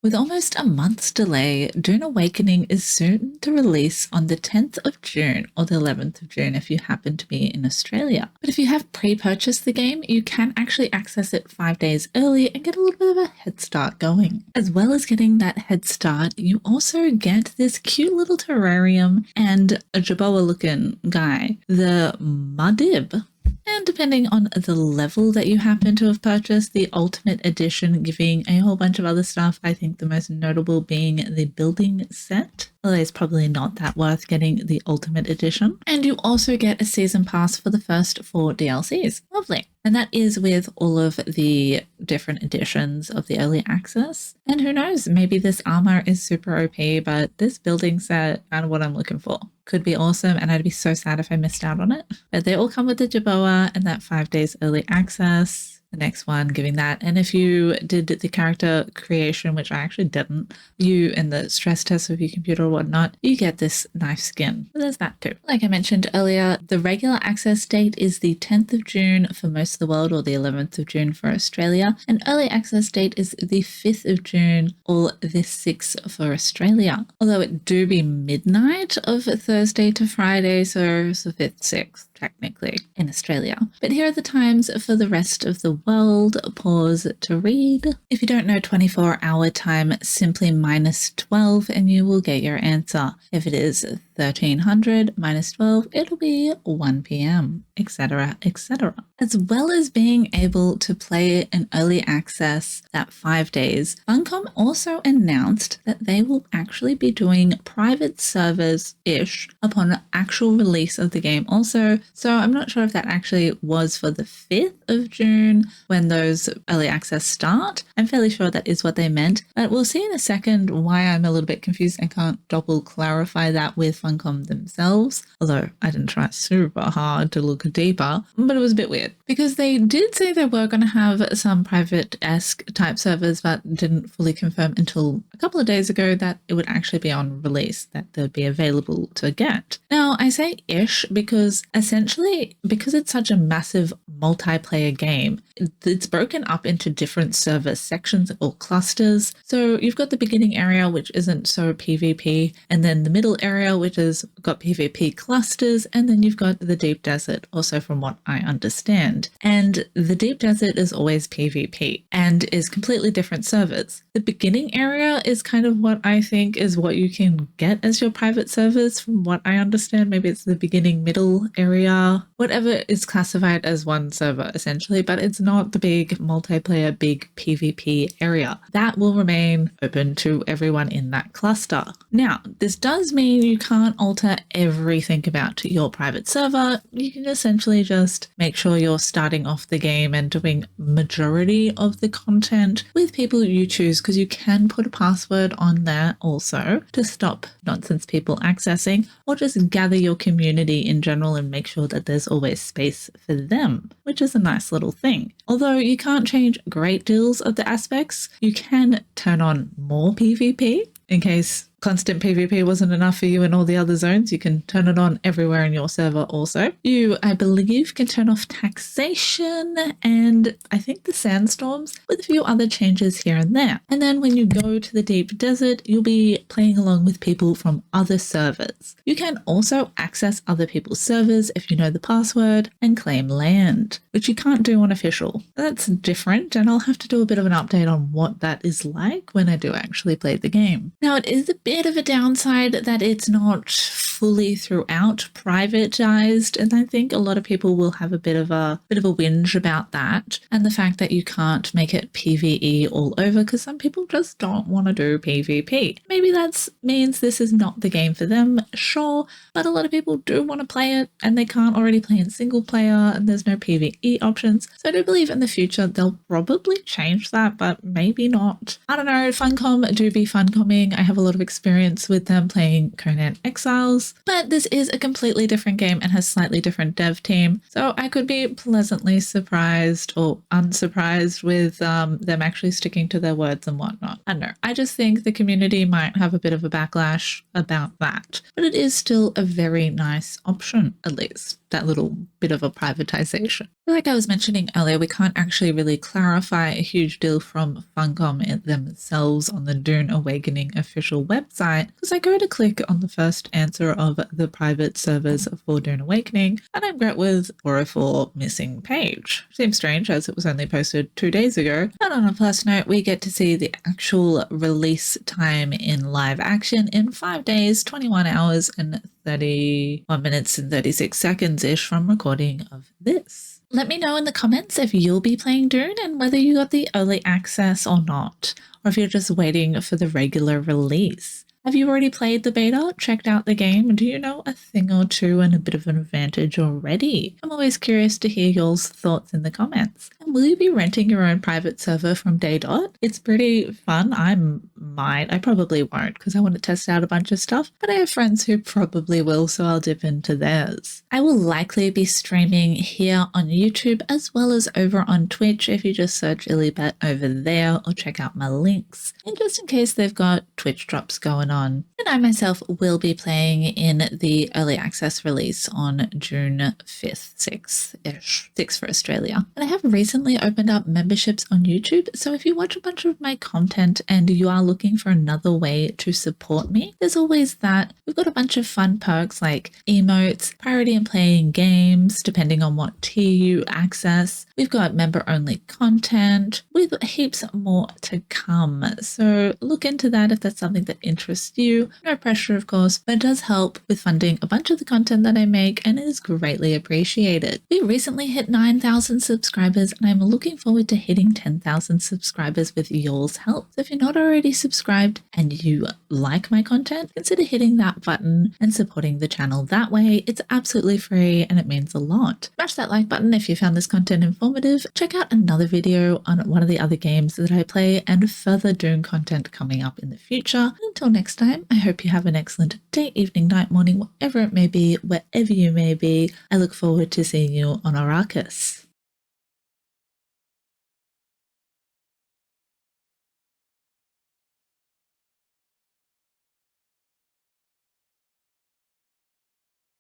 With almost a month's delay, Dune Awakening is certain to release on the 10th of June or the 11th of June if you happen to be in Australia. But if you have pre-purchased the game, you can actually access it 5 days early and get a little bit of a head start going. As well as getting that head start, you also get this cute little terrarium and a Jaboa looking guy, the Madib. And depending on the level that you happen to have purchased, the Ultimate Edition giving a whole bunch of other stuff, I think the most notable being the building set. Although it's probably not that worth getting the Ultimate Edition. And you also get a season pass for the first 4 DLCs. Lovely. And that is with all of the different editions of the early access. And who knows, maybe this armor is super OP, but this building set, kind of what I'm looking for. Could be awesome, and I'd be so sad if I missed out on it. But they all come with the Jaboa and that 5 days early access. The next one giving that. And if you did the character creation, which I actually didn't, you and the stress test of your computer or whatnot, you get this nice skin. But there's that too. Like I mentioned earlier, the regular access date is the 10th of June for most of the world, or the 11th of June for Australia. And early access date is the 5th of June or the 6th for Australia. Although it do be midnight of Thursday to Friday, so it's the 5th, 6th. Technically in Australia. But here are the times for the rest of the world. Pause to read. If you don't know 24-hour time, simply -12 and you will get your answer. If it is 1300 -12, it'll be 1 p.m, etc, etc. As well as being able to play in early access that 5 days, Funcom also announced that they will actually be doing private servers-ish upon actual release of the game also. So I'm not sure if that actually was for the 5th of June when those early access start. I'm fairly sure that is what they meant, but we'll see in a second why I'm a little bit confused and can't double clarify that with Funcom themselves. Although I didn't try super hard to look deeper, but it was a bit weird because they did say they were going to have some private-esque type servers, but didn't fully confirm until a couple of days ago that it would actually be on release, that they'd be available to get. Now I say ish because essentially, because it's such a massive multiplayer game, it's broken up into different server sections or clusters. So you've got the beginning area, which isn't so PvP, and then the middle area, which has got PvP clusters, and then you've got the deep desert, also from what I understand. And the deep desert is always PvP and is completely different servers. The beginning area is kind of what I think is what you can get as your private servers, from what I understand. Maybe it's the beginning middle area, whatever is classified as one server essentially, but it's not the big multiplayer, big PvP area. That will remain open to everyone in that cluster. Now, this does mean you can't alter everything about your private server. You can essentially just make sure you're starting off the game and doing majority of the content with people you choose, because you can put a password on there also to stop nonsense people accessing, or just gather your community in general and make sure that there's always space for them, which is a nice little thing. Although you can't change great deals of the aspects, you can turn on more PvP in case constant PvP wasn't enough for you in all the other zones. You can turn it on everywhere in your server also. You, I believe, can turn off taxation and I think the sandstorms, with a few other changes here and there. And then when you go to the deep desert, you'll be playing along with people from other servers. You can also access other people's servers if you know the password and claim land, which you can't do on official. That's different, and I'll have to do a bit of an update on what that is like when I do actually play the game. Now, it is a bit of a downside that it's not fully throughout privatized, and I think a lot of people will have a bit of a whinge about that, and the fact that you can't make it PvE all over because some people just don't want to do PvP. Maybe that means this is not the game for them, sure, but a lot of people do want to play it and they can't already play in single player and there's no PvE options. So I do believe in the future they'll probably change that, but maybe not. I don't know. Funcom do be Funcoming. I have a lot of experience with them playing Conan Exiles, but this is a completely different game and has slightly different dev team, so I could be pleasantly surprised or unsurprised with them actually sticking to their words and whatnot. I don't know. I just think the community might have a bit of a backlash about that, but it is still a very nice option, at least. that little bit of a privatization. Like I was mentioning earlier, we can't actually really clarify a huge deal from Funcom themselves on the Dune Awakening official website, because I go to click on the first answer of the private servers for Dune Awakening, and I'm met with 404 missing page. Seems strange as it was only posted 2 days ago. And on a plus note, we get to see the actual release time in live action in 5 days, 21 hours and 31 minutes and 36 seconds-ish from recording of this. Let me know in the comments if you'll be playing Dune and whether you got the early access or not, or if you're just waiting for the regular release. Have you already played the beta, checked out the game? Do you know a thing or two and a bit of an advantage already? I'm always curious to hear y'all's thoughts in the comments. And will you be renting your own private server from day dot? It's pretty fun. I probably won't because I want to test out a bunch of stuff, but I have friends who probably will, so I'll dip into theirs. I will likely be streaming here on YouTube as well as over on Twitch if you just search ILLIBET over there, or check out my links. And just in case they've got Twitch drops going on. And I myself will be playing in the early access release on June 5th, 6th-ish, 6th for Australia. And I have recently opened up memberships on YouTube, so if you watch a bunch of my content and you are looking for another way to support me, there's always that. We've got a bunch of fun perks like emotes, priority in playing games, depending on what tier you access. We've got member-only content with heaps more to come. So look into that if that's something that interests you. No pressure, of course, but it does help with funding a bunch of the content that I make and is greatly appreciated. We recently hit 9,000 subscribers and I'm looking forward to hitting 10,000 subscribers with y'all's help. So if you're not already subscribed and you like my content, consider hitting that button and supporting the channel that way. It's absolutely free and it means a lot. Smash that like button if you found this content informative. Check out another video on one of the other games that I play and further Dune content coming up in the future. Until next time, I hope you have an excellent day, evening, night, morning, whatever it may be, wherever you may be. I look forward to seeing you on Arrakis.